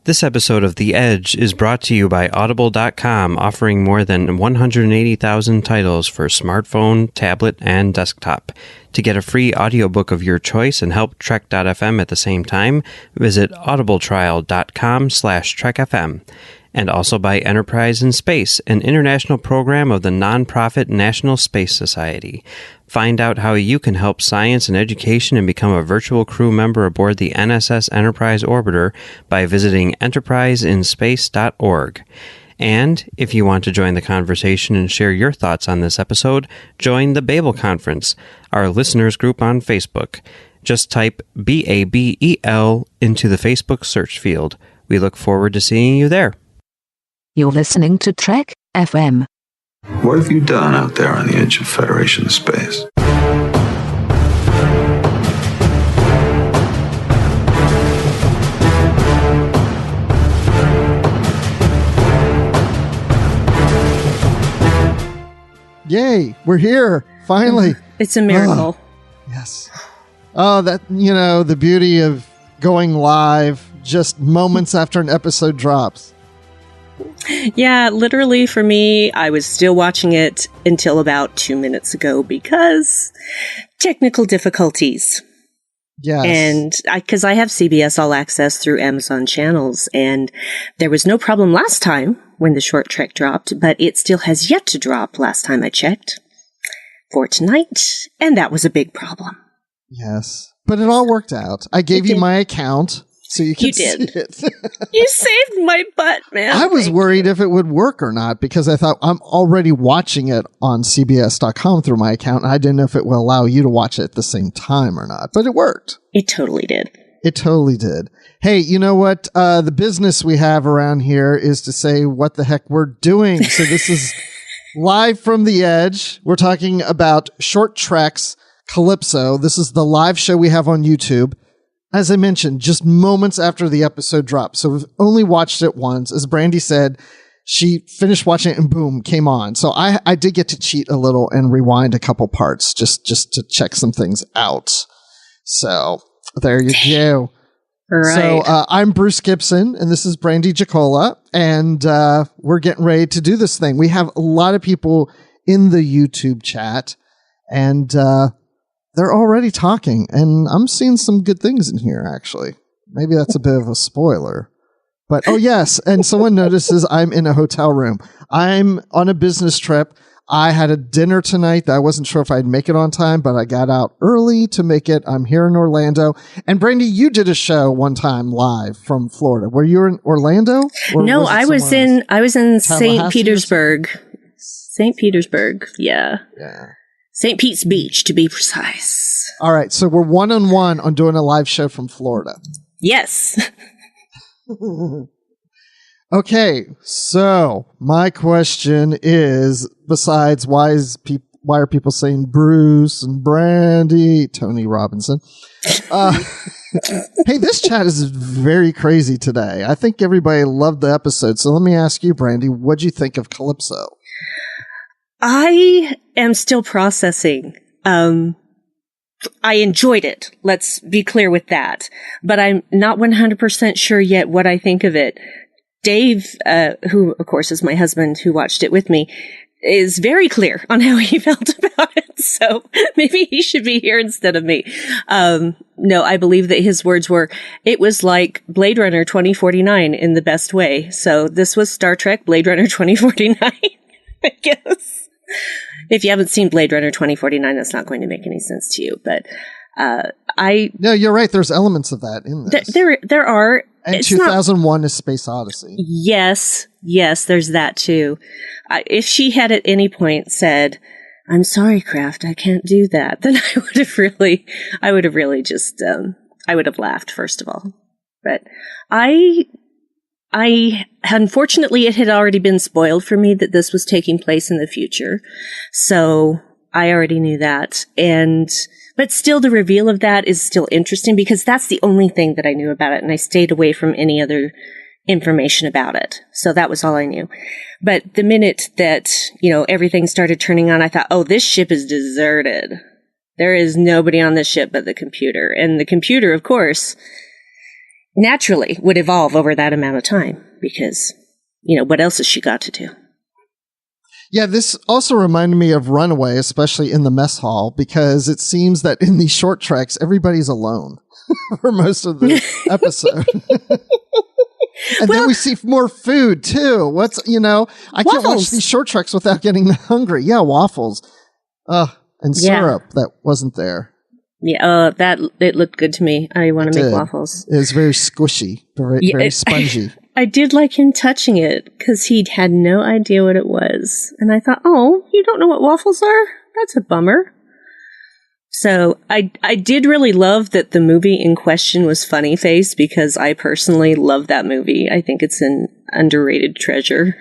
This episode of The Edge is brought to you by Audible.com, offering more than 180,000 titles for smartphone, tablet, and desktop. To get a free audiobook of your choice and help Trek.fm at the same time, visit audibletrial.com/trekfm. And also by Enterprise in Space, an international program of the nonprofit National Space Society. Find out how you can help science and education and become a virtual crew member aboard the NSS Enterprise Orbiter by visiting enterpriseinspace.org. And if you want to join the conversation and share your thoughts on this episode, join the Babel Conference, our listeners group on Facebook. Just type BABEL into the Facebook search field. We look forward to seeing you there. You're listening to Trek FM. What have you done out there on the edge of Federation space? Yay, we're here, finally. It's a miracle. Oh, yes. Oh, the beauty of going live just moments after an episode drops. Yeah, literally for me, I was still watching it until about 2 minutes ago because technical difficulties. Yes. And because I have CBS All Access through Amazon channels, and there was no problem last time when the short trek dropped, but it still has yet to drop last time I checked for tonight, and that was a big problem. Yes. But it all worked out. I gave you my account. So you can see it. You saved my butt, man. I was worried if it would work or not because I thought I'm already watching it on CBS.com through my account. And I didn't know if it will allow you to watch it at the same time or not. But it worked. It totally did. It totally did. Hey, you know what? The business we have around here is to say what the heck we're doing. So this is live from the Edge. We're talking about Short Trek's Calypso. This is the live show we have on YouTube. As I mentioned, just moments after the episode dropped. So we've only watched it once. As Brandi said, she finished watching it and boom, came on. So I did get to cheat a little and rewind a couple parts just to check some things out. So there you go. Right. So I'm Bruce Gibson and this is Brandi Jackola. And we're getting ready to do this thing. We have a lot of people in the YouTube chat and they're already talking, and I'm seeing some good things in here, actually. Maybe that's a bit of a spoiler. But, oh, yes, and someone notices I'm in a hotel room. I'm on a business trip. I had a dinner tonight that I wasn't sure if I'd make it on time, but I got out early to make it. I'm here in Orlando. And, Brandi, you did a show one time live from Florida. Were you in Orlando? No, I was in St. Petersburg. St. Petersburg, yeah. Yeah. St. Pete's Beach, to be precise. All right, so we're one-on-one on doing a live show from Florida. Yes. Okay, so my question is, besides why are people saying Bruce and Brandi, Tony Robinson? Hey, this chat is very crazy today. I think everybody loved the episode, so let me ask you, Brandi, what'd you think of Calypso? I am still processing. I enjoyed it. Let's be clear with that. But I'm not 100% sure yet what I think of it. Dave, who of course is my husband who watched it with me, is very clear on how he felt about it. So maybe he should be here instead of me. No, I believe that his words were, it was like Blade Runner 2049 in the best way. So this was Star Trek Blade Runner 2049, I guess. If you haven't seen Blade Runner 2049, that's not going to make any sense to you. But no, you're right. There's elements of that in this. There are. And 2001 is Space Odyssey. Yes, there's that too. If she had at any point said, "I'm sorry, Kraft, I can't do that," then I would have really just, I would have laughed first of all. But unfortunately, it had already been spoiled for me that this was taking place in the future. So I already knew that. But still, the reveal of that is still interesting because that's the only thing that I knew about it. And I stayed away from any other information about it. So that was all I knew. But the minute that, everything started turning on, I thought, oh, this ship is deserted. There is nobody on this ship but the computer. And the computer, of course, naturally would evolve over that amount of time because, what else has she got to do? Yeah, this also reminded me of Runaway, especially in the mess hall, because it seems that in these short treks, everybody's alone for most of the episode. And then we see more food too. I can't watch these short treks without getting hungry. Yeah, waffles. And syrup that wasn't there. Yeah, it looked good to me. I want to make waffles. It was very squishy, very spongy. I did like him touching it because he had no idea what it was. And I thought, oh, you don't know what waffles are? That's a bummer. So I did really love that the movie in question was Funny Face because I personally love that movie. I think it's an underrated treasure.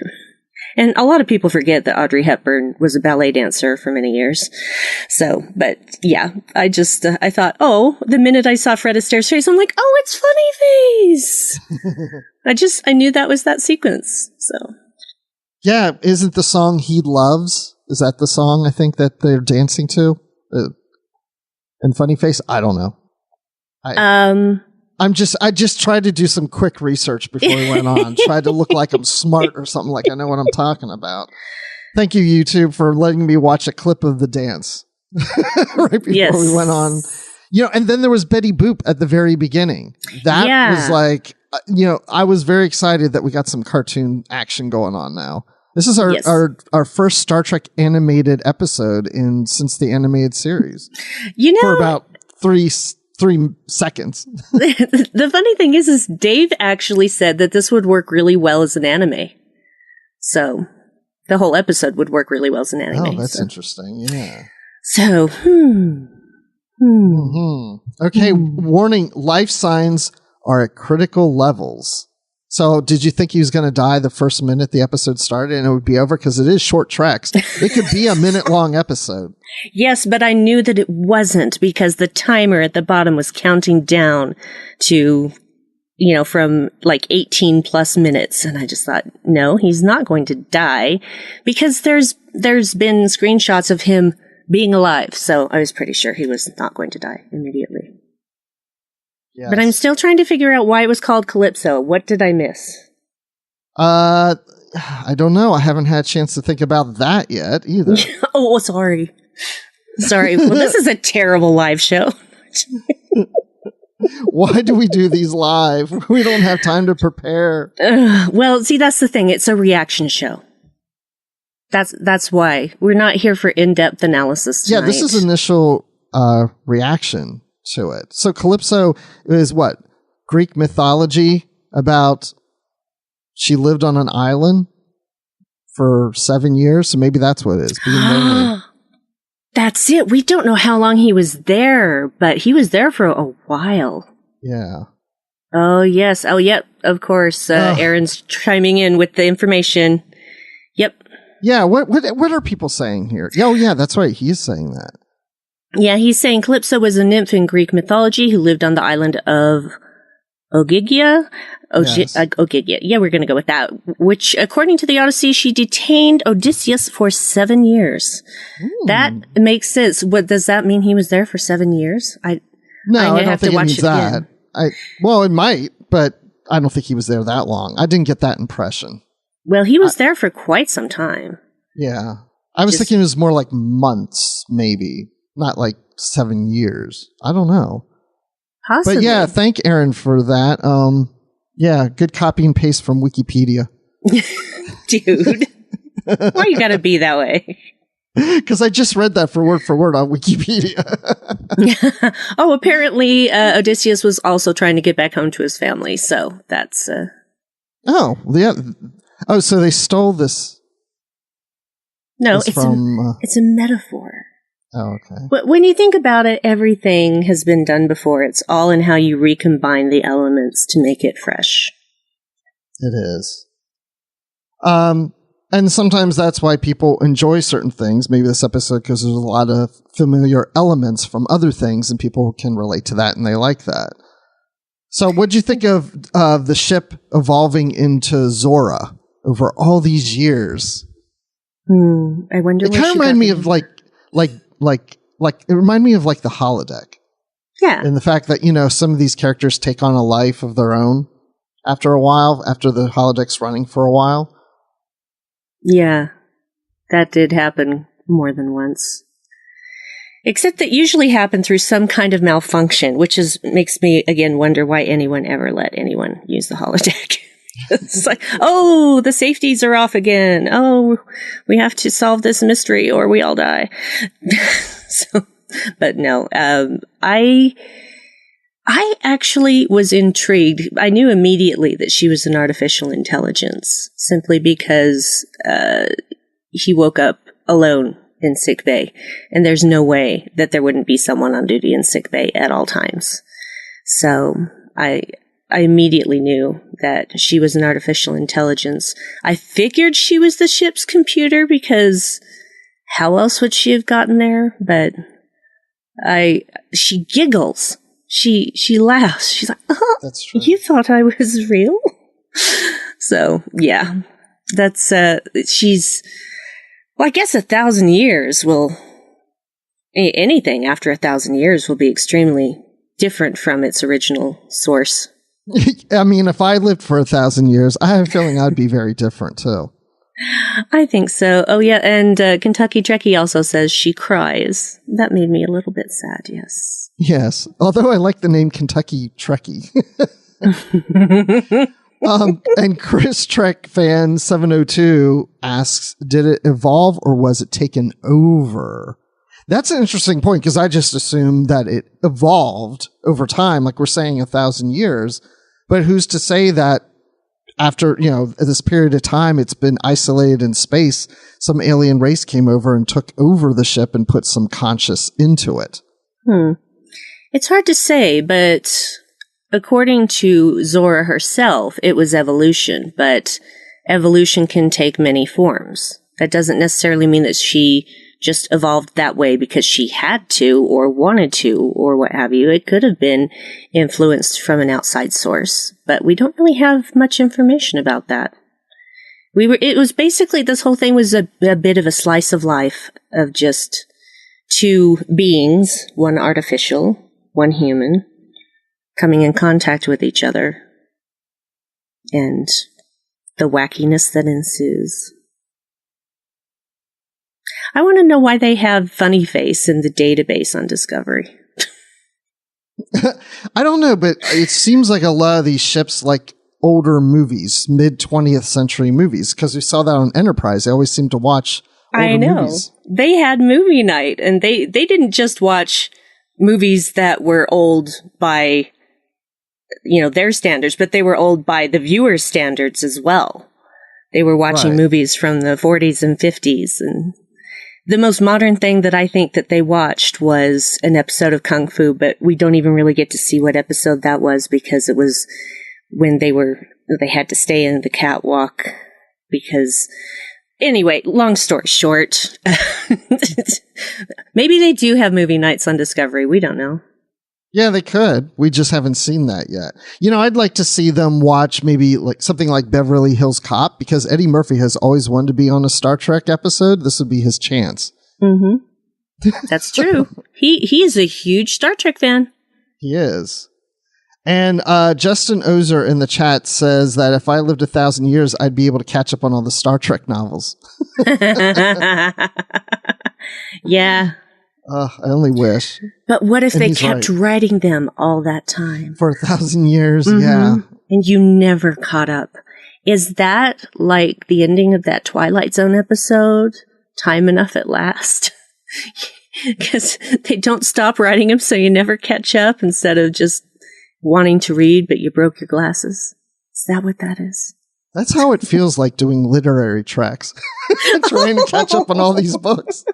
And a lot of people forget that Audrey Hepburn was a ballet dancer for many years. So, but yeah, I thought, the minute I saw Fred Astaire's face, I'm like, oh, it's Funny Face. I knew that was that sequence. So. Yeah. Isn't the song He Loves? Is that the song I think that they're dancing to? And Funny Face? I don't know. I just tried to do some quick research before we went on. Tried to look like I'm smart or something, like I know what I'm talking about. Thank you, YouTube, for letting me watch a clip of the dance right before we went on. And then there was Betty Boop at the very beginning. That was like, I was very excited that we got some cartoon action going on now. This is our first Star Trek animated episode since the animated series. For about 3 seconds. The funny thing is Dave actually said that this would work really well as an anime. So the whole episode would work really well as an anime. Oh, that's interesting. Yeah. So, Okay, warning, life signs are at critical levels. So did you think he was going to die the first minute the episode started and it would be over? Because it is short treks. It could be a minute-long episode. Yes, but I knew that it wasn't because the timer at the bottom was counting down to, from like 18 plus minutes. And I just thought, no, he's not going to die because there's been screenshots of him being alive. So I was pretty sure he was not going to die immediately. Yes. But I'm still trying to figure out why it was called Calypso. What did I miss? I don't know. I haven't had a chance to think about that yet either. Oh, sorry. Sorry. Well, this is a terrible live show. Why do we do these live? We don't have time to prepare. Well, see, that's the thing. It's a reaction show. That's why. We're not here for in-depth analysis tonight. Yeah, this is initial reaction to it. So Calypso is what? Greek mythology about she lived on an island for 7 years. So maybe that's what it is. Being lonely. That's it. We don't know how long he was there, but he was there for a while. Yeah. Oh, yes. Oh, yep. Of course. Aaron's chiming in with the information. Yep. Yeah. What are people saying here? Oh, yeah. That's right. He's saying that. Yeah, he's saying Calypso was a nymph in Greek mythology who lived on the island of Ogygia. Ogygia. Yeah, we're going to go with that. Which, according to the Odyssey, she detained Odysseus for 7 years. That makes sense. What does that mean? He was there for 7 years? I don't think it means that. Well, it might, but I don't think he was there that long. I didn't get that impression. Well, he was there for quite some time. Yeah. I was thinking it was more like months, maybe. Not like 7 years. I don't know. Possibly. But yeah, thank Aaron for that. Yeah, good copy and paste from Wikipedia. Dude. Why you gotta be that way? Because I just read that for word on Wikipedia. Oh, apparently Odysseus was also trying to get back home to his family, so that's... Oh, yeah. Oh, so they stole this... No, it's a metaphor. Oh, okay. But when you think about it, everything has been done before. It's all in how you recombine the elements to make it fresh. It is. And sometimes that's why people enjoy certain things. Maybe this episode, because there's a lot of familiar elements from other things, and people can relate to that, and they like that. So what'd you think of the ship evolving into Zora over all these years? I wonder. It kind of reminded me of like it reminded me of like the holodeck. Yeah. And the fact that, some of these characters take on a life of their own after a while, after the holodeck's running for a while. Yeah. That did happen more than once. Except that usually happened through some kind of malfunction, which makes me, again, wonder why anyone ever let anyone use the holodeck. It's like, oh, the safeties are off again. Oh, we have to solve this mystery or we all die. But no, I actually was intrigued. I knew immediately that she was an artificial intelligence simply because he woke up alone in sick bay, and there's no way that there wouldn't be someone on duty in sick bay at all times. So I immediately knew that she was an artificial intelligence. I figured she was the ship's computer because how else would she have gotten there? But she giggles. She laughs. She's like, "Oh, that's true. You thought I was real?" So yeah, that's she's. Well, I guess 1,000 years anything after 1,000 years will be extremely different from its original source. I mean, if I lived for 1,000 years, I have a feeling I'd be very different too. I think so. Oh yeah, and Kentucky Trekkie also says she cries. That made me a little bit sad, yes. Yes, although I like the name Kentucky Trekkie. And Chris Trek fan 702 asks, did it evolve or was it taken over? That's an interesting point because I just assumed that it evolved over time, like we're saying 1,000 years. But who's to say that after, this period of time, it's been isolated in space, some alien race came over and took over the ship and put some conscious into it? It's hard to say, but according to Zora herself, it was evolution, but evolution can take many forms. That doesn't necessarily mean that she just evolved that way because she had to or wanted to or what have you. It could have been influenced from an outside source, but we don't really have much information about that. It was basically, this whole thing was a bit of a slice of life of just two beings, one artificial, one human, coming in contact with each other, and the wackiness that ensues. I want to know why they have Funny Face in the database on Discovery. I don't know, but it seems like a lot of these ships like older movies, mid-20th century movies, because we saw that on Enterprise. I always seem to watch older movies. They had movie night, and they didn't just watch movies that were old by their standards, but they were old by the viewer's standards as well. They were watching movies from the 40s and 50s. And the most modern thing that I think that they watched was an episode of Kung Fu, but we don't even really get to see what episode that was because it was when they had to stay in the catwalk because, anyway, long story short, maybe they do have movie nights on Discovery. We don't know. Yeah, they could. We just haven't seen that yet. I'd like to see them watch maybe like something like Beverly Hills Cop because Eddie Murphy has always wanted to be on a Star Trek episode. This would be his chance. Mm-hmm. That's true. He is a huge Star Trek fan. He is. And Justin Ozer in the chat says that if I lived 1,000 years, I'd be able to catch up on all the Star Trek novels. Yeah. I only wish. But what if they kept writing them all that time? For 1,000 years, mm-hmm. Yeah. And you never caught up. Is that like the ending of that Twilight Zone episode? Time enough at last? Because they don't stop writing them so you never catch up instead of just wanting to read but you broke your glasses. Is that what that is? That's how it feels like doing literary treks. Trying to catch up on all these books.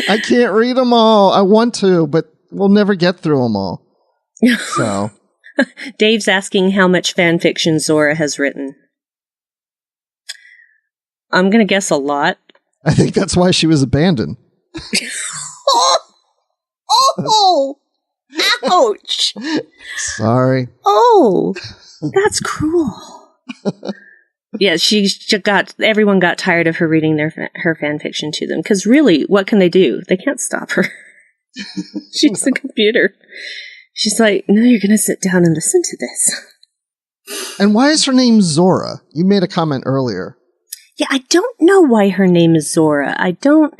I can't read them all. I want to, but we'll never get through them all. So, Dave's asking how much fan fiction Zora has written. I'm going to guess a lot. I think that's why she was abandoned. Oh! Ouch! Sorry. Oh! That's cruel. Yeah, everyone got tired of her reading her fan fiction to them. Because really, what can they do? They can't stop her. She's the computer. She's like, no, you're going to sit down and listen to this. And why is her name Zora? You made a comment earlier. Yeah, I don't know why her name is Zora. I don't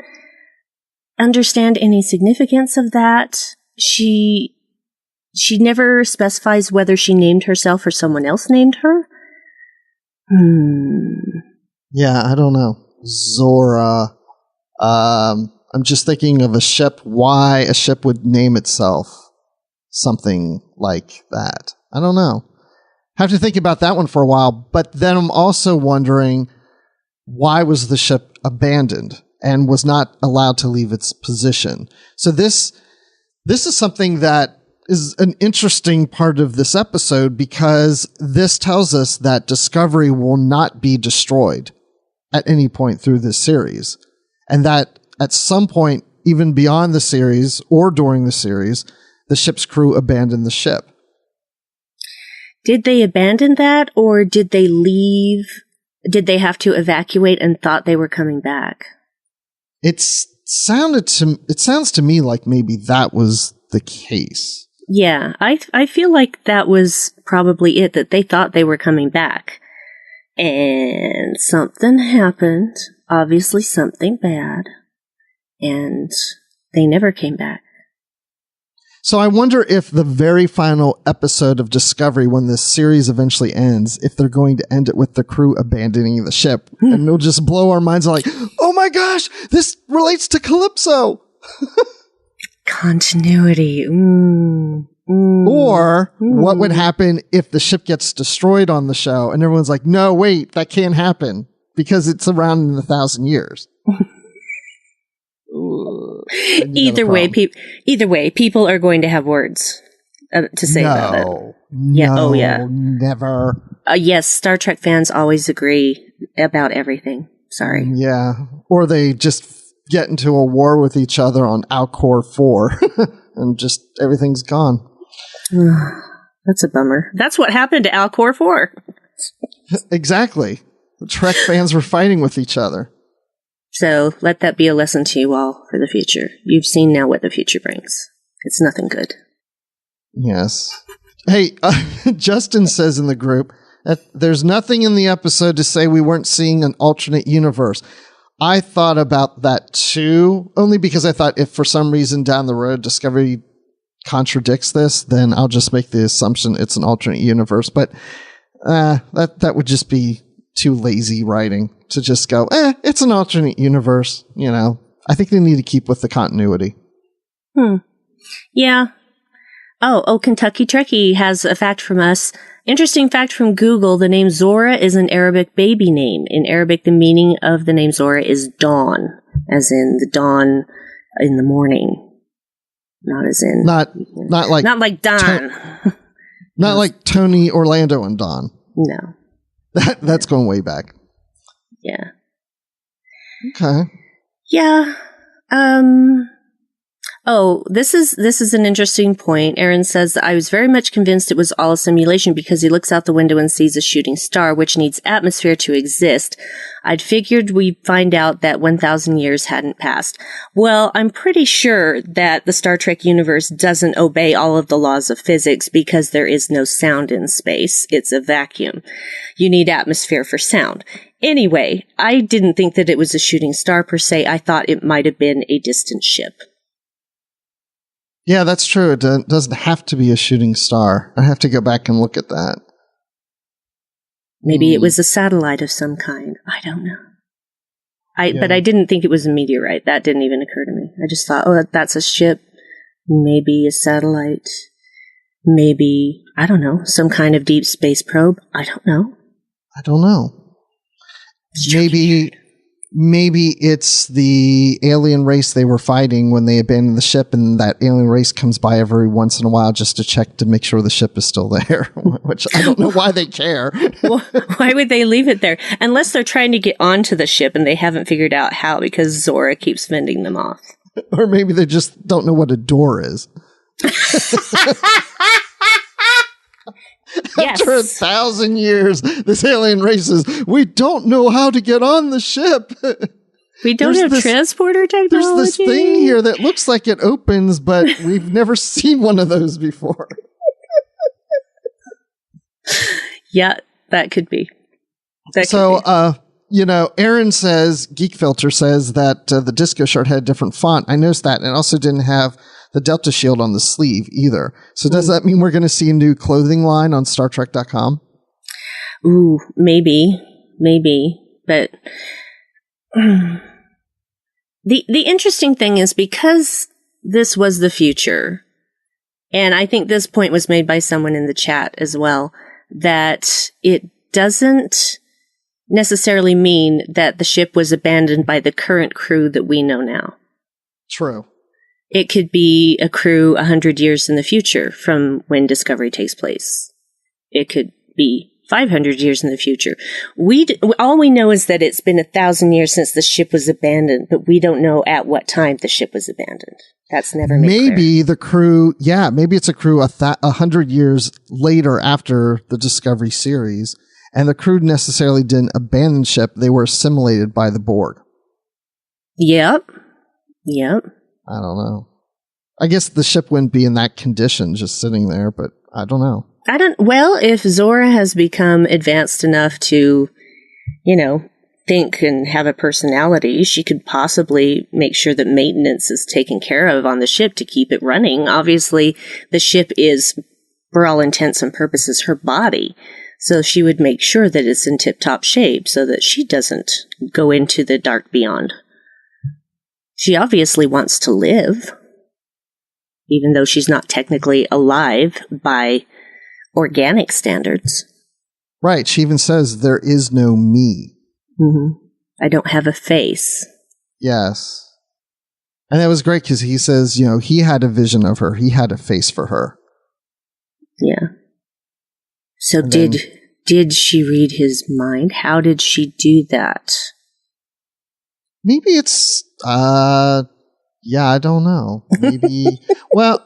understand any significance of that. She never specifies whether she named herself or someone else named her. Yeah, I don't know. Zora. I'm just thinking of a ship. Why a ship would name itself something like that. I don't know. Have to think about that one for a while. But then I'm also wondering, why was the ship abandoned and was not allowed to leave its position? So this is something that is an interesting part of this episode, because this tells us that Discovery will not be destroyed at any point through this series. And that at some point, even beyond the series or during the series, the ship's crew abandoned the ship. Did they abandon that, or did they leave? Did they have to evacuate and thought they were coming back? It sounds to me like maybe that was the case. Yeah, I feel like that was probably it, that they thought they were coming back. And something happened, obviously something bad, and they never came back. So I wonder if the very final episode of Discovery, when this series eventually ends, if they're going to end it with the crew abandoning the ship. And it'll just blow our minds like, oh my gosh, this relates to Calypso. Continuity. Or what would happen if the ship gets destroyed on the show and everyone's like, no, wait, that can't happen because it's around in 1,000 years. Either way, people are going to have words to say about it. Yeah. No, oh, yeah. Never. Yes, Star Trek fans always agree about everything. Sorry. Yeah. Or they just get into a war with each other on Alcor 4 and just everything's gone. That's a bummer. That's what happened to Alcor 4. Exactly. The Trek fans were fighting with each other. So let that be a lesson to you all for the future. You've seen now what the future brings. It's nothing good. Yes. Hey, Justin says in the group that there's nothing in the episode to say we weren't seeing an alternate universe. I thought about that too, only because I thought if for some reason down the road Discovery contradicts this, then I'll just make the assumption it's an alternate universe. But that would just be too lazy writing to just go, it's an alternate universe. You know, I think they need to keep with the continuity. Yeah. Oh, Kentucky Trekkie has a fact from us. Interesting fact from Google. The name Zora is an Arabic baby name. In Arabic, the meaning of the name Zora is dawn, as in the dawn in the morning. Not as in... Not like Don. Not like Tony, Orlando, and Don. No. That's going way back. Yeah. Okay. Yeah. Oh, this is an interesting point. Aaron says, I was very much convinced it was all a simulation because he looks out the window and sees a shooting star, which needs atmosphere to exist. I'd figured we'd find out that 1,000 years hadn't passed. Well, I'm pretty sure that the Star Trek universe doesn't obey all of the laws of physics because there is no sound in space. It's a vacuum. You need atmosphere for sound. Anyway, I didn't think that it was a shooting star per se. I thought it might have been a distant ship. Yeah, that's true. It doesn't have to be a shooting star. I have to go back and look at that. Maybe it was a satellite of some kind. I don't know. But I didn't think it was a meteorite. That didn't even occur to me. I just thought, that's a ship. Maybe a satellite. Maybe, I don't know, some kind of deep space probe. I don't know. Maybe it's the alien race they were fighting when they abandoned the ship, and that alien race comes by every once in a while just to check to make sure the ship is still there, which I don't know why they care. Well, why would they leave it there? Unless they're trying to get onto the ship and they haven't figured out how because Zora keeps fending them off. Or maybe they just don't know what a door is. Yes. After 1,000 years, this alien race says, we don't know how to get on the ship. We don't have transporter technology. There's this thing here that looks like it opens, but we've never seen one of those before. Yeah, that could be. Aaron says, Geek Filter says that the disco shirt had a different font. I noticed that. And it also didn't have the Delta Shield on the sleeve either. So does that mean we're going to see a new clothing line on StarTrek.com? Ooh, maybe. But the interesting thing is, because this was the future, and I think this point was made by someone in the chat as well, that it doesn't necessarily mean that the ship was abandoned by the current crew that we know now. True. It could be a crew 100 years in the future from when Discovery takes place. It could be 500 years in the future. All we know is that it's been 1,000 years since the ship was abandoned, but we don't know at what time the ship was abandoned. That's never made maybe clear. The crew, maybe it's a crew 100 years later after the Discovery series, and the crew necessarily didn't abandon ship. They were assimilated by the Borg. Yep. I don't know. I guess the ship wouldn't be in that condition just sitting there, but I don't know. Well, if Zora has become advanced enough to, think and have a personality, she could possibly make sure that maintenance is taken care of on the ship to keep it running. Obviously, the ship is, for all intents and purposes, her body. So she would make sure that it's in tip-top shape so that she doesn't go into the dark beyond. She obviously wants to live, even though she's not technically alive by organic standards. Right. She even says, there is no me. Mm-hmm. I don't have a face. Yes. And that was great because he says, he had a vision of her. He had a face for her. Yeah. So did she read his mind? How did she do that? Maybe it's, I don't know. Maybe, I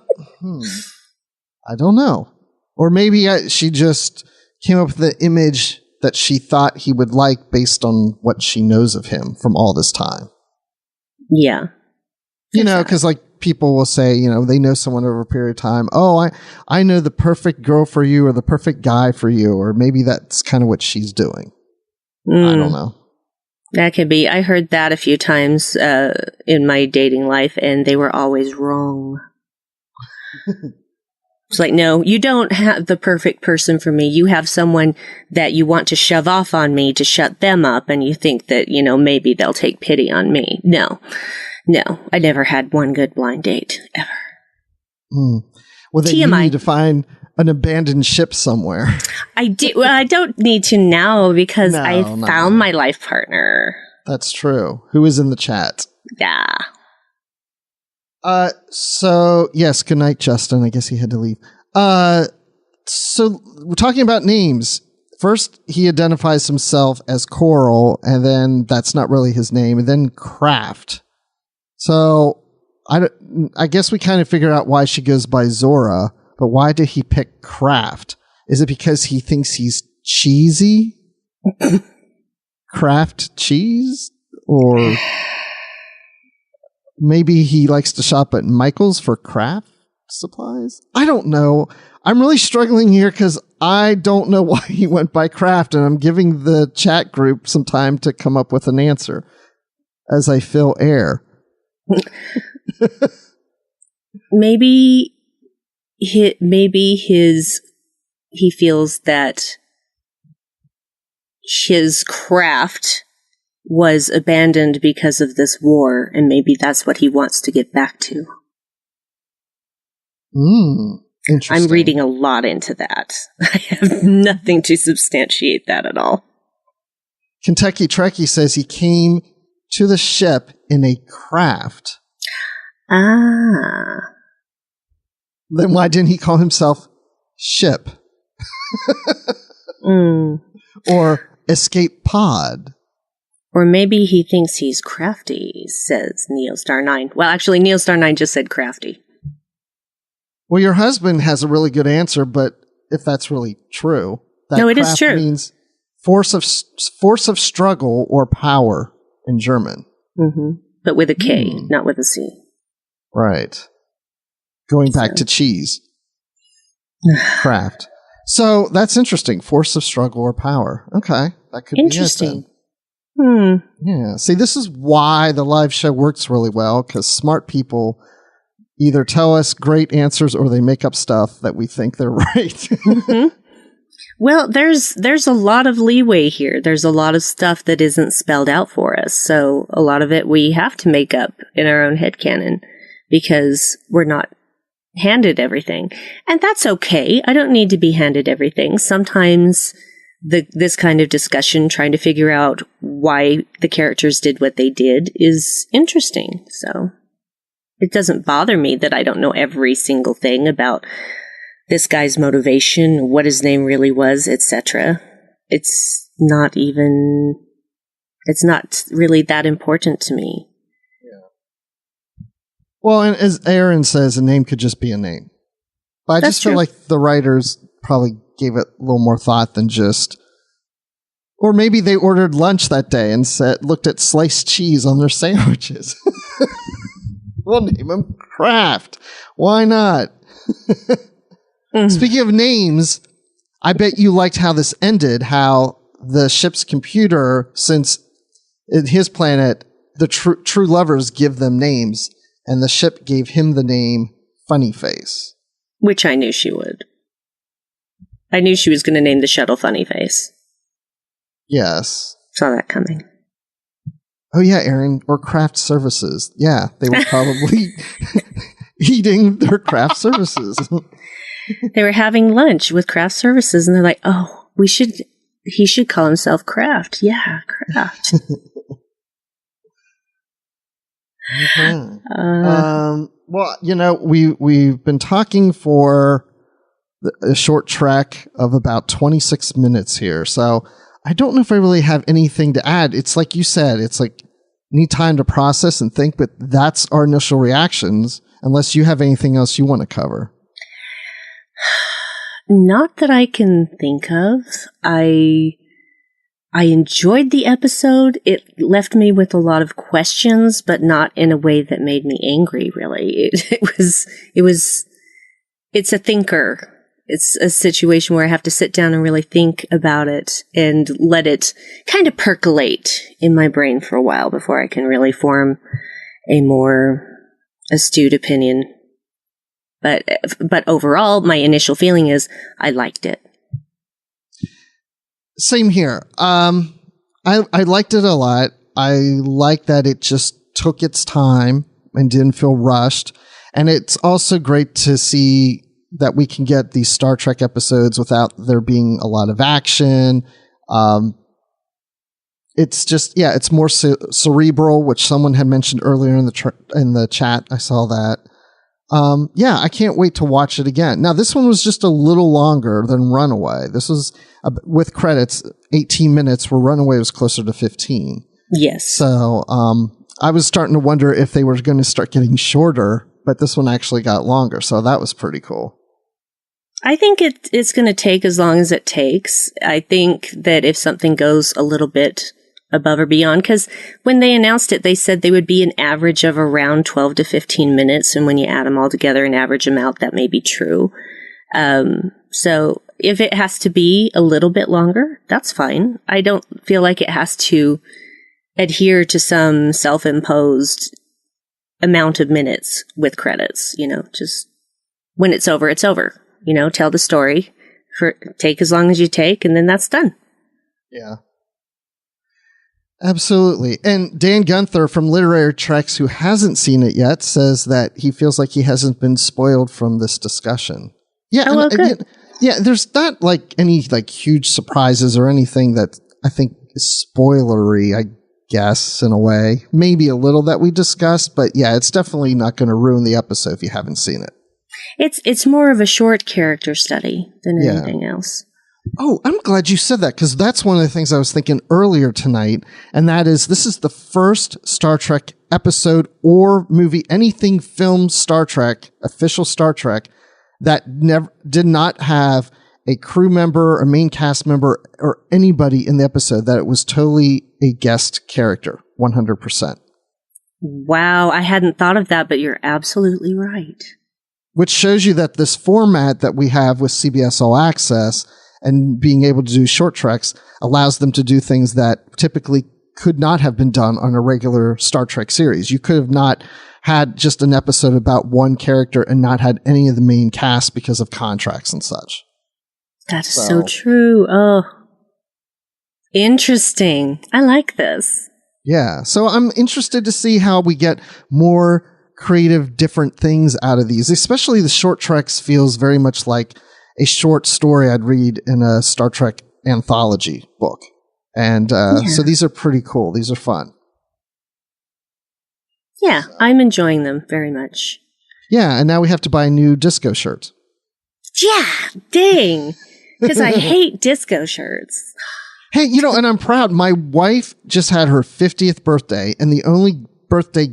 don't know. Or maybe she just came up with the image that she thought he would like based on what she knows of him from all this time. Yeah. Because people will say, they know someone over a period of time. Oh, I know the perfect girl for you or the perfect guy for you. Or maybe that's kind of what she's doing. I don't know. That could be. I heard that a few times in my dating life, and they were always wrong. It's like, no, you don't have the perfect person for me. You have someone that you want to shove off on me to shut them up, and you think that, maybe they'll take pity on me. No, I never had one good blind date, ever. Well, then TMI. You need to find an abandoned ship somewhere. I do. Well, I don't need to now because I found my life partner. That's true. Who is in the chat? Yeah. So yes, good night, Justin. I guess he had to leave. So we're talking about names. First, he identifies himself as Coral, and then that's not really his name, and then Kraft. So I guess we kind of figured out why she goes by Zora, but why did he pick Kraft? Is it because he thinks he's cheesy? Kraft cheese? Or maybe he likes to shop at Michael's for craft supplies? I don't know. I'm really struggling here because I don't know why he went by Kraft, and I'm giving the chat group some time to come up with an answer as I fill air. Maybe he feels that his craft was abandoned because of this war, and maybe that's what he wants to get back to. Interesting. I'm reading a lot into that. I have nothing to substantiate that at all. Kentucky Trekkie says he came to the ship in a craft. Ah. Then why didn't he call himself Ship? Or Escape Pod? Or maybe he thinks he's crafty, says Neostar9. Well, actually, Neostar9 just said crafty. Well, your husband has a really good answer, but if that's really true, that it is craft true. means force of struggle or power in German. But with a K, not with a C. Right. Going back to cheese. Craft. So that's interesting. Force of struggle or power. Okay. That could interesting. be it then. Yeah. See, this is why the live show works really well, because smart people either tell us great answers or they make up stuff that we think they're right. Well, there's a lot of leeway here. There's a lot of stuff that isn't spelled out for us. So a lot of it we have to make up in our own headcanon because we're not handed everything. And that's okay. I don't need to be handed everything. Sometimes this kind of discussion, trying to figure out why the characters did what they did, is interesting. So it doesn't bother me that I don't know every single thing about this guy's motivation, what his name really was, etc. It's not really that important to me. Well, and as Aaron says, a name could just be a name. But I just feel like the writers probably gave it a little more thought than just... Or maybe they ordered lunch that day and looked at sliced cheese on their sandwiches. We'll name them Kraft. Why not? Speaking of names, I bet you liked how this ended, how the ship's computer, since in his planet, the true lovers give them names, and the ship gave him the name Funny Face. Which I knew she would. I knew she was going to name the shuttle Funny Face. Yes. Saw that coming. Oh, yeah, Aaron. Or craft services. Yeah, they were probably eating their craft services. They were having lunch with craft services, and they're like, oh, he should call himself Craft. Yeah, Craft. Well, we've been talking for a short trek of about 26 minutes here, so I don't know if I really have anything to add. It's like you said, it's like need time to process and think, but that's our initial reactions, unless you have anything else you want to cover. Not that I can think of. I enjoyed the episode. It left me with a lot of questions, but not in a way that made me angry, really. It's a thinker. It's a situation where I have to sit down and really think about it and let it kind of percolate in my brain for a while before I can really form a more astute opinion. But overall, my initial feeling is I liked it. Same here. I liked it a lot. I like that it just took its time and didn't feel rushed. And it's also great to see that we can get these Star Trek episodes without there being a lot of action. It's just, it's more cerebral, which someone had mentioned earlier in the chat. I saw that. I can't wait to watch it again. Now, this one was just a little longer than Runaway. This was, with credits, 18 minutes, where Runaway was closer to 15. Yes. So, I was starting to wonder if they were going to start getting shorter, but this one actually got longer. So that was pretty cool. I think it's going to take as long as it takes. I think that if something goes a little bit above or beyond, because when they announced it, they said they would be an average of around 12 to 15 minutes. And when you add them all together and average them out, that may be true. So if it has to be a little bit longer, that's fine. I don't feel like it has to adhere to some self-imposed amount of minutes with credits, just when it's over, it's over. Tell the story, take as long as you take, and then that's done. Yeah. Absolutely. And Dan Gunther from Literary Treks, who hasn't seen it yet, says that he feels like he hasn't been spoiled from this discussion. Yeah. Oh, well, good. There's not like any like huge surprises or anything that I think is spoilery, I guess, in a way. Maybe a little that we discussed, but yeah, it's definitely not going to ruin the episode if you haven't seen it. It's more of a short character study than anything else. Oh, I'm glad you said that, because that's one of the things I was thinking earlier tonight, and that is this is the first Star Trek episode or movie, anything filmed Star Trek, official Star Trek, that did not have a crew member, a main cast member, or anybody in the episode, that it was totally a guest character, 100%. Wow, I hadn't thought of that, but you're absolutely right. Which shows you that this format that we have with CBS All Access and being able to do short treks allows them to do things that typically could not have been done on a regular Star Trek series. You could have not had just an episode about one character and not had any of the main cast because of contracts and such. That is so true. Oh, interesting. I like this. Yeah. So I'm interested to see how we get more creative, different things out of these, especially the short treks feels very much like a short story I'd read in a Star Trek anthology book. And so these are pretty cool. These are fun. Yeah, I'm enjoying them very much. Yeah, and now we have to buy new disco shirts. Yeah, dang. Because I hate disco shirts. Hey, and I'm proud. My wife just had her 50th birthday, and the only birthday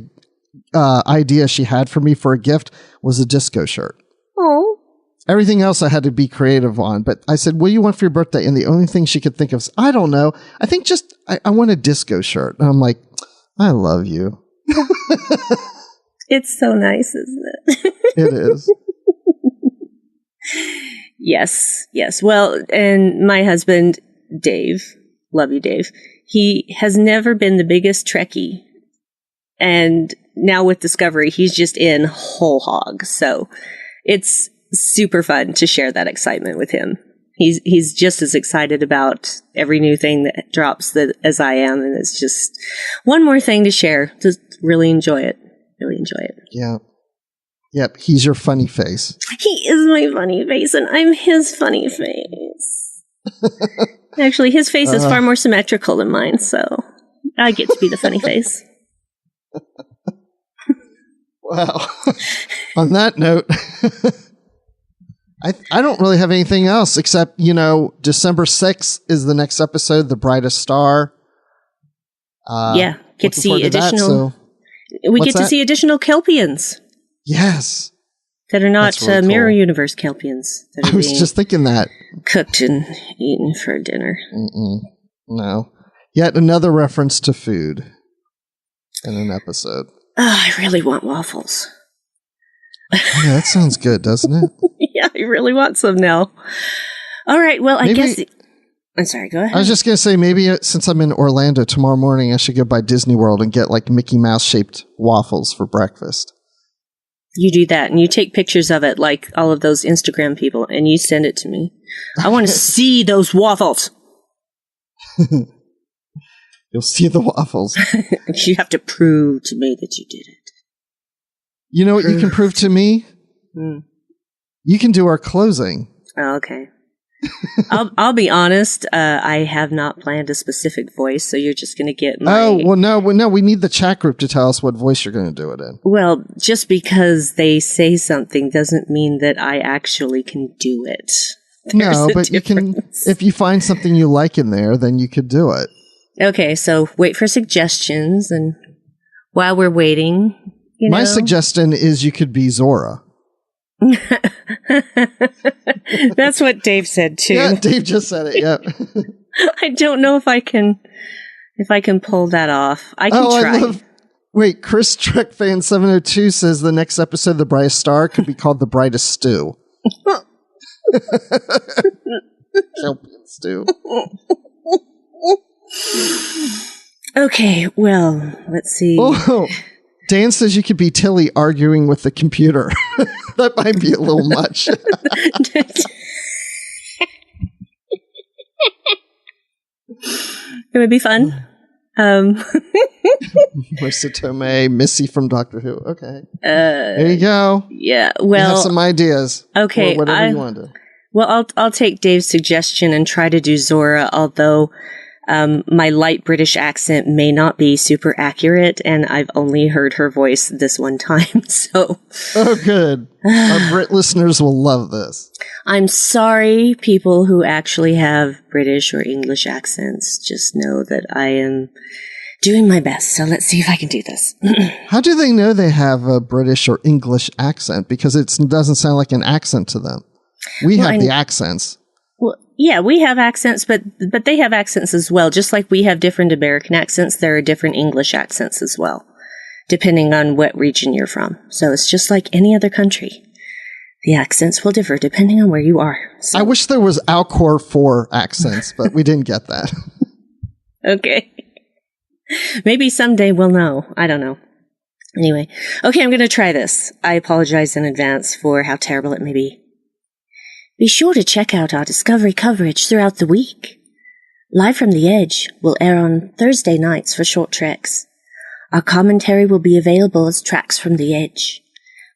idea she had for me for a gift was a disco shirt. Oh. Everything else I had to be creative on, but I said, what do you want for your birthday? And the only thing she could think of is, I don't know. I think just, I want a disco shirt. And I'm like, I love you. It's so nice, isn't it? It is. Yes. Well, and my husband, Dave, love you, Dave, he has never been the biggest Trekkie. And now with Discovery, he's just in whole hog. So it's super fun to share that excitement with him. He's just as excited about every new thing that drops as I am, and it's just one more thing to share. Just really enjoy it. Yeah. Yep. He's your funny face. He is my funny face, and I'm his funny face. Actually, his face is far more symmetrical than mine, so I get to be the funny face. Wow. On that note, I don't really have anything else except, December 6th is the next episode, The Brightest Star. Get to see additional. We get to see additional Kelpians. Yes. That are not really cool. Mirror Universe Kelpians. That are I was just thinking that. Cooked and eaten for dinner. No. Yet another reference to food in an episode. I really want waffles. Yeah, that sounds good, doesn't it? Yeah, I really want some now. All right, well, I guess... I'm sorry, go ahead. I was just going to say, maybe since I'm in Orlando tomorrow morning, I should go by Disney World and get Mickey Mouse-shaped waffles for breakfast. You do that, and you take pictures of it like all of those Instagram people, and you send it to me. I want to see those waffles. You'll see the waffles. You have to prove to me that you did it. You know what you can prove to me? You can do our closing. Oh, okay. I'll be honest. I have not planned a specific voice, so you're just going to get my... Oh, well, no. We need the chat group to tell us what voice you're going to do it in. Well, just because they say something doesn't mean that I actually can do it. No, but you can... If you find something you like in there, then you could do it. Okay, so wait for suggestions, and while we're waiting, My suggestion is you could be Zora. That's what Dave said too. Yeah, Dave just said it. Yeah. I don't know if I can pull that off. I can try. Wait, Chris Trek Fan 702 says the next episode of The Brightest Star could be called The Brightest Stew. Kelpian stew. Okay, well, let's see. Oh, Dan says you could be Tilly arguing with the computer. That might be a little much. It would be fun. Marissa Tomei, Missy from Doctor Who. Okay. There you go. Yeah, well. You have some ideas. Okay. Or whatever you want to do. Well, I'll take Dave's suggestion and try to do Zora, although my light British accent may not be super accurate, and I've only heard her voice this one time, so... Oh, good. Our Brit listeners will love this. I'm sorry, people who actually have British or English accents. Just know that I am doing my best, so let's see if I can do this. How do they know they have a British or English accent? Because it doesn't sound like an accent to them. We have the accents. Well, yeah, we have accents, but they have accents as well. Just like we have different American accents, there are different English accents as well. depending on what region you're from. So it's just like any other country. The accents will differ depending on where you are. So. I wish there was Alcor for accents, but we didn't get that. Okay. Maybe someday we'll know. I don't know. Anyway. Okay, I'm going to try this. I apologize in advance for how terrible it may be. Be sure to check out our Discovery coverage throughout the week. Live from the Edge will air on Thursday nights for short treks. Our commentary will be available as Tracks from the Edge.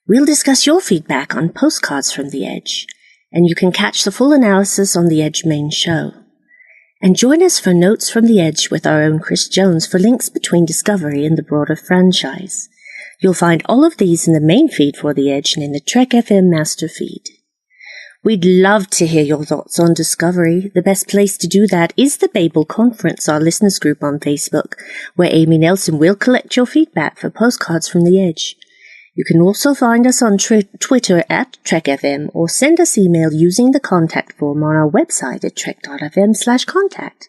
We'll discuss your feedback on Postcards from the Edge, and you can catch the full analysis on the Edge main show. And join us for Notes from the Edge with our own Chris Jones for links between Discovery and the broader franchise. You'll find all of these in the main feed for the Edge and in the Trek FM master feed. We'd love to hear your thoughts on Discovery. The best place to do that is the Babel Conference, our listeners group on Facebook, where Amy Nelson will collect your feedback for Postcards from the Edge. You can also find us on Twitter at TrekFM or send us email using the contact form on our website at trek.fm/contact.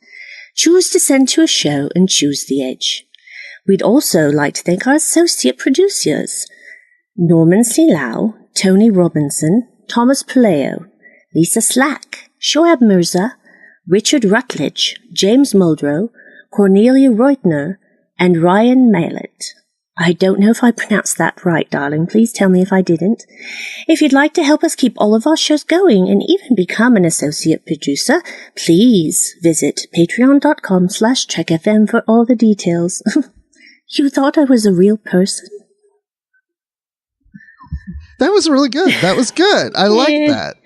Choose to send to a show and choose the Edge. We'd also like to thank our associate producers, Norman C. Lau, Tony Robinson, Thomas Palayo, Lisa Slack, Shoaib Mirza, Richard Rutledge, James Muldrow, Cornelia Reutner, and Ryan Mallet. I don't know if I pronounced that right, darling. Please tell me if I didn't. If you'd like to help us keep all of our shows going and even become an associate producer, please visit patreon.com/trekfm for all the details. You thought I was a real person? That was really good. That was good. I like that.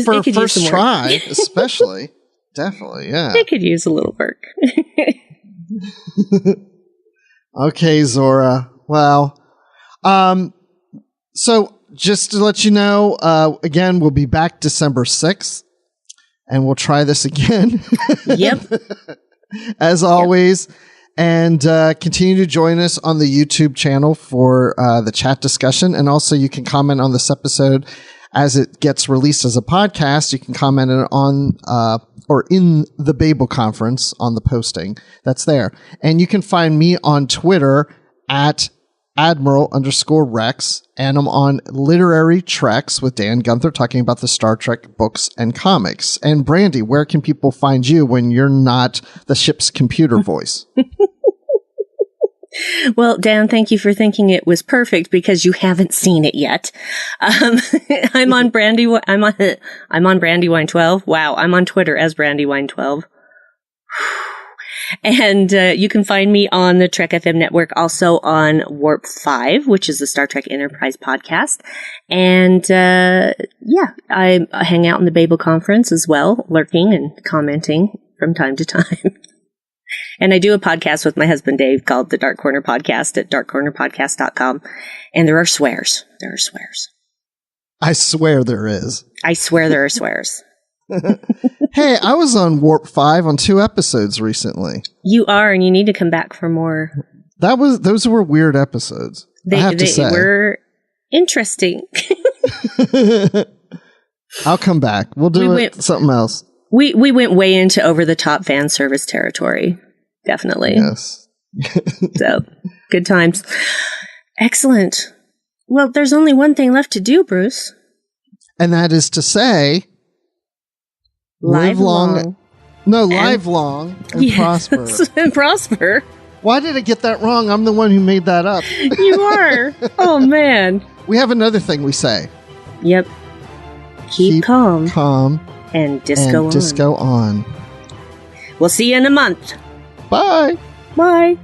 For a first try, especially. Definitely, yeah. It could use a little work. Okay, Zora. Well, so just to let you know, again, we'll be back December 6th, and we'll try this again. Yep. As always. Yep. And continue to join us on the YouTube channel for the chat discussion. And also you can comment on this episode as it gets released as a podcast. You can comment on or in the Babel conference on the posting that's there. And you can find me on Twitter at Admiral_Rex. And I'm on Literary Treks with Dan Gunther talking about the Star Trek books and comics. And Brandi, where can people find you when you're not the ship's computer voice? Well, Dan, thank you for thinking it was perfect because you haven't seen it yet. I'm on Brandi. I'm on Brandywine12. Wow, I'm on Twitter as Brandywine12. And you can find me on the Trek FM network, also on Warp 5, which is the Star Trek Enterprise podcast. And I hang out in the Babel conference as well, lurking and commenting from time to time. And I do a podcast with my husband Dave called the Dark Corner Podcast at darkcornerpodcast.com. And there are swears. There are swears. I swear there is. I swear there are swears. Hey, I was on Warp 5 on 2 episodes recently. You are, and you need to come back for more. Those were weird episodes. I have to say. They were interesting. I'll come back. We'll do something else. We went way into over-the-top fan service territory. Definitely. Yes. So, good times. Excellent. Well, there's only one thing left to do, Bruce. And that is to say... Live long and prosper. And prosper. Why did I get that wrong? I'm the one who made that up. You are. Oh, man. We have another thing we say. Yep. Keep calm. Calm. And disco on. Disco on. We'll see you in a month. Bye. Bye.